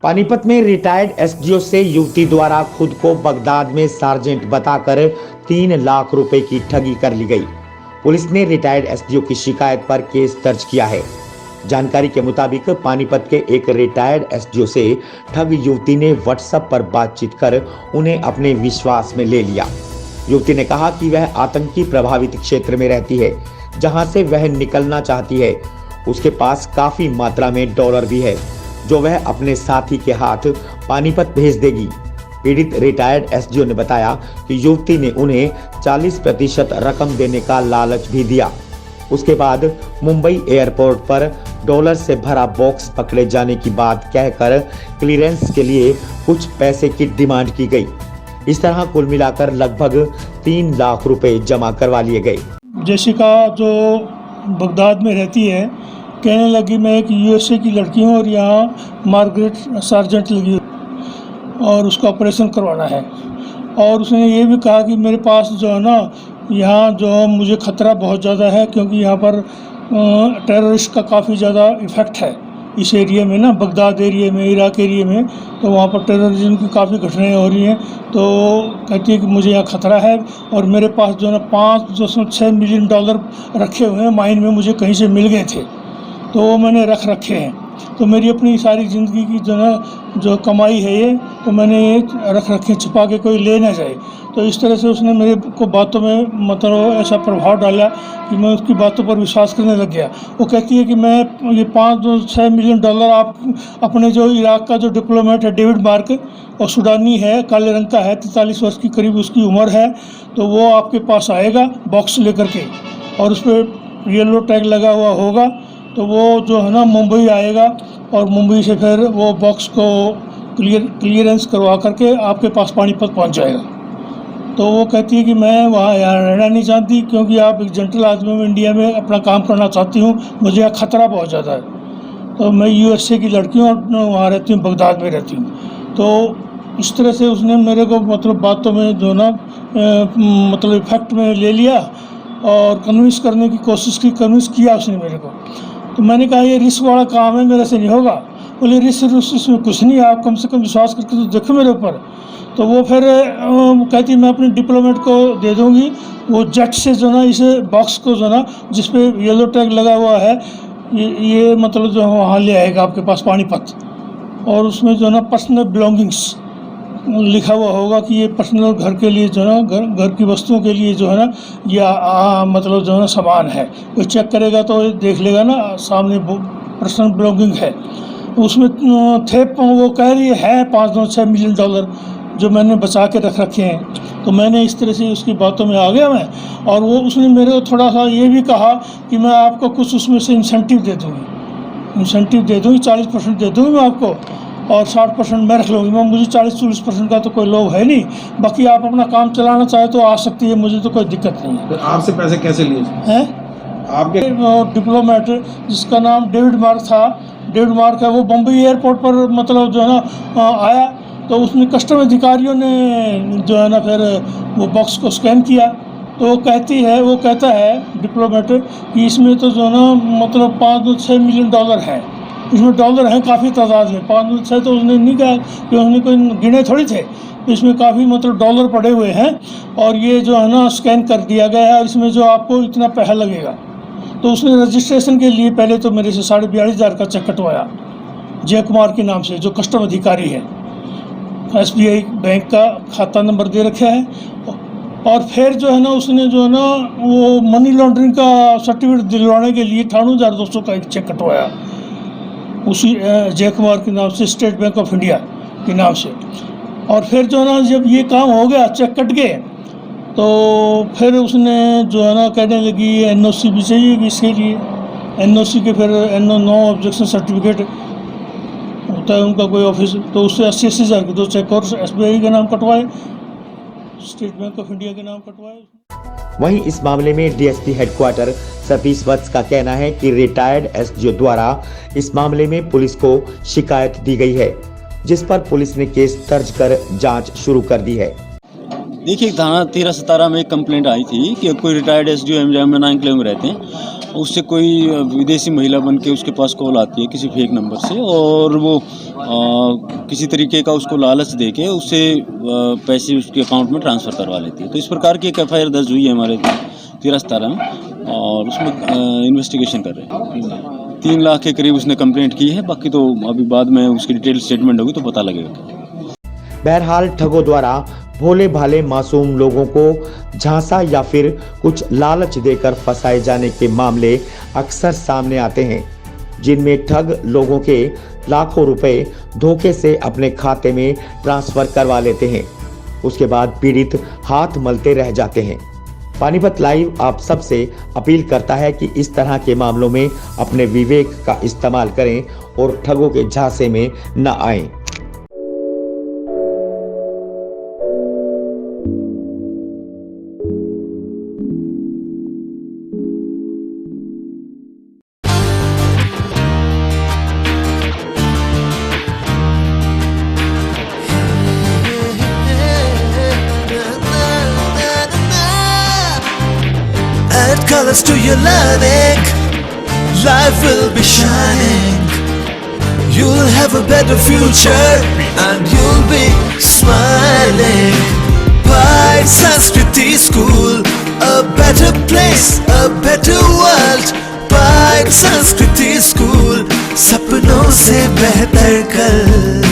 पानीपत में retired SDO से युवती द्वारा खुद को बगदाद में सार्जेंट बताकर 3 लाख रुपए की ठगी कर ली गई। पुलिस ने रिटायर्ड एसडीओ की शिकायत पर केस दर्ज किया है। जानकारी के मुताबिक पानीपत के एक रिटायर्ड एसडीओ से ठग युवती ने व्हाट्सएप पर बातचीत कर उन्हें अपने विश्वास में ले लिया। युवती ने कहा कि वह आतंकी प्रभावित क्षेत्र में रहती है, जहां से वह निकलना चाहती है। उसके पास काफी मात्रा में डॉलर भी है, जो वह अपने साथी के हाथ पानीपत भेज देगी। पीड़ित रिटायर्ड एसडीओ ने बताया कि युवती ने उन्हें 40% रकम देने का लालच भी दिया। उसके बाद मुंबई एयरपोर्ट पर डॉलर से भरा बॉक्स पकड़े जाने की बात कहकर क्लियरेंस के लिए कुछ पैसे की डिमांड की गई। इस तरह कुल मिलाकर लगभग 3 लाख रुपए जमा करवा लिए गए। जेसिका जो बगदाद में रहती है, कहने लगी मैं एक यूएसए की लड़की हूँ और यहाँ मार्गरेट सार्जेंट लगी और उसका ऑपरेशन करवाना है। और उसने ये भी कहा कि मेरे पास जो है ना, यहाँ जो मुझे ख़तरा बहुत ज़्यादा है, क्योंकि यहाँ पर टेररिस्ट का काफ़ी ज़्यादा इफ़ेक्ट है इस एरिया में ना, बगदाद एरिया में, इराक एरिया में। तो वहाँ पर टेररिज्म की काफ़ी घटनाएं हो रही हैं। तो कहती है कि मुझे यहाँ ख़तरा है और मेरे पास जो है ना 5.6 मिलियन डॉलर रखे हुए हैं, माइन में मुझे कहीं से मिल गए थे, तो वो मैंने रख रखे हैं। तो मेरी अपनी सारी ज़िंदगी की जो ना जो कमाई है ये, तो मैंने ये रख रखे, छिपा के कोई ले ना जाए। तो इस तरह से उसने मेरे को बातों में मतलब ऐसा प्रभाव डाला कि मैं उसकी बातों पर विश्वास करने लग गया। वो कहती है कि मैं ये 5-6 मिलियन डॉलर आप अपने जो इराक का जो डिप्लोमेट है डेविड मार्क, और सुडानी है, काले रंग का है, 43 वर्ष की करीब उसकी उम्र है, तो वो आपके पास आएगा बॉक्स लेकर के, और उस पर येलो टैग लगा हुआ होगा। तो वो जो है ना मुंबई आएगा और मुंबई से फिर वो बॉक्स को क्लियरेंस करवा करके आपके पास पानीपत पहुंच जाएगा। तो वो कहती है कि मैं वहाँ रहना नहीं चाहती, क्योंकि आप एक जनरल आदमी में इंडिया में अपना काम करना चाहती हूँ, मुझे यहाँ ख़तरा बहुत ज़्यादा है। तो मैं यूएसए की लड़की हूँ और वहाँ रहती हूँ, बगदाद में रहती हूँ। तो इस तरह से उसने मेरे को मतलब बातों में जो ना मतलब इफेक्ट में ले लिया और कन्विंस करने की कोशिश की, कन्विंस किया उसने मेरे को। तो मैंने कहा ये रिस्क वाला काम है, मेरे से नहीं होगा। बोले रिस्क इसमें कुछ नहीं, आप कम से कम विश्वास करके तो देखो मेरे ऊपर। तो वो फिर कहती मैं अपने डिप्लोमेट को दे दूँगी, वो जेट से जो ना इस बॉक्स को जो ना जिस पे येलो टैग लगा हुआ है, ये मतलब जो वहाँ ले आएगा आपके पास पानीपत। और उसमें जो ना पर्सनल बिलोंगिंग्स लिखा हुआ होगा कि ये पर्सनल घर के लिए जो है ना, घर की वस्तुओं के लिए जो है ना, या मतलब जो है ना सामान है। कोई चेक करेगा तो देख लेगा ना सामने पर्सनल बिलोंगिंग है। उसमें थे, वो कह रही है 5-6 मिलियन डॉलर जो मैंने बचा के रख रखे हैं। तो मैंने इस तरह से उसकी बातों में आ गया मैं। और वो उसने मेरे को थोड़ा सा ये भी कहा कि मैं आपको कुछ उसमें से इंसेंटिव दे दूँगी, 40% दे दूँगी मैं आपको, और 60% मैं रख लूँगी। मैं मुझे 40-40% का तो कोई लोभ है नहीं, बाकी आप अपना काम चलाना चाहे तो आ सकती है, मुझे तो कोई दिक्कत नहीं है। तो आपसे पैसे कैसे लिए हैं? आपके डिप्लोमेट जिसका नाम डेविड मार्क था, डेविड मार्क है, वो बम्बई एयरपोर्ट पर मतलब जो है ना आया। तो उसने कस्टम अधिकारियों ने जो है ना फिर वो बॉक्स को स्कैन किया। तो वो कहता है डिप्लोमेट कि इसमें तो जो है ना मतलब 5-6 मिलियन डॉलर है, इसमें डॉलर हैं काफ़ी तादाद में। 5-6 तो उसने नहीं कहा कि उसने कोई गिने थोड़ी थे, तो इसमें काफ़ी मतलब डॉलर पड़े हुए हैं, और ये जो है ना स्कैन कर दिया गया है, और इसमें जो आपको इतना पैसा लगेगा। तो उसने रजिस्ट्रेशन के लिए पहले तो मेरे से 42,500 का चेक कटवाया, जय कुमार के नाम से, जो कस्टम अधिकारी है, SBI बैंक का खाता नंबर दे रखा है। और फिर जो है ना उसने जो है ना वो मनी लॉन्ड्रिंग का सर्टिफिकेट दिलवाने के लिए 98,200 का एक चेक कटवाया, उसी जय कुमार के नाम से, स्टेट बैंक ऑफ इंडिया के नाम से। और फिर जो है ना जब ये काम हो गया, चेक कट गए, तो फिर उसने जो है ना कहने लगी NOC भी चाहिए इसके लिए। NOC के फिर नो ऑब्जेक्शन सर्टिफिकेट होता है उनका कोई ऑफिस, तो उससे 80-80 हज़ार के 2 चेक और SBI के नाम कटवाए, स्टेट बैंक ऑफ इंडिया के नाम कटवाए। वहीं इस मामले में डीएसपी हेडक्वार्टर सतीश वत्स का कहना है कि रिटायर्ड एसडीओ द्वारा इस मामले में पुलिस को शिकायत दी गई है, जिस पर पुलिस ने केस दर्ज कर जांच शुरू कर दी है। देखिए, थाना 13-17 में एक कंप्लेंट आई थी कि कोई रिटायर्ड एसडीओ एमजाम में 9 किलो में रहते हैं उससे कोई विदेशी महिला बन के उसके पास कॉल आती है किसी फेक नंबर से, और वो किसी तरीके का उसको लालच दे के उससे पैसे उसके अकाउंट में ट्रांसफ़र करवा लेती है। तो इस प्रकार की एक FIR दर्ज हुई है हमारे 13 में, और उसमें इन्वेस्टिगेशन कर रहे हैं। 3 लाख के करीब उसने कंप्लेंट की है, बाकी तो अभी बाद में उसकी डिटेल स्टेटमेंट होगी तो पता लगेगा। बहरहाल ठगों द्वारा भोले भाले मासूम लोगों को झांसा या फिर कुछ लालच देकर फंसाए जाने के मामले अक्सर सामने आते हैं, जिनमें ठग लोगों के लाखों रुपए धोखे से अपने खाते में ट्रांसफर करवा लेते हैं। उसके बाद पीड़ित हाथ मलते रह जाते हैं। पानीपत लाइव आप सबसे अपील करता है कि इस तरह के मामलों में अपने विवेक का इस्तेमाल करें और ठगों के झांसे में न आएं। Add colors to your learning, life will be shining. You'll have a better future and you'll be smiling. Pride Sanskriti School, a better place, a better world. Pride Sanskriti School, सपनों से बेहतर कल।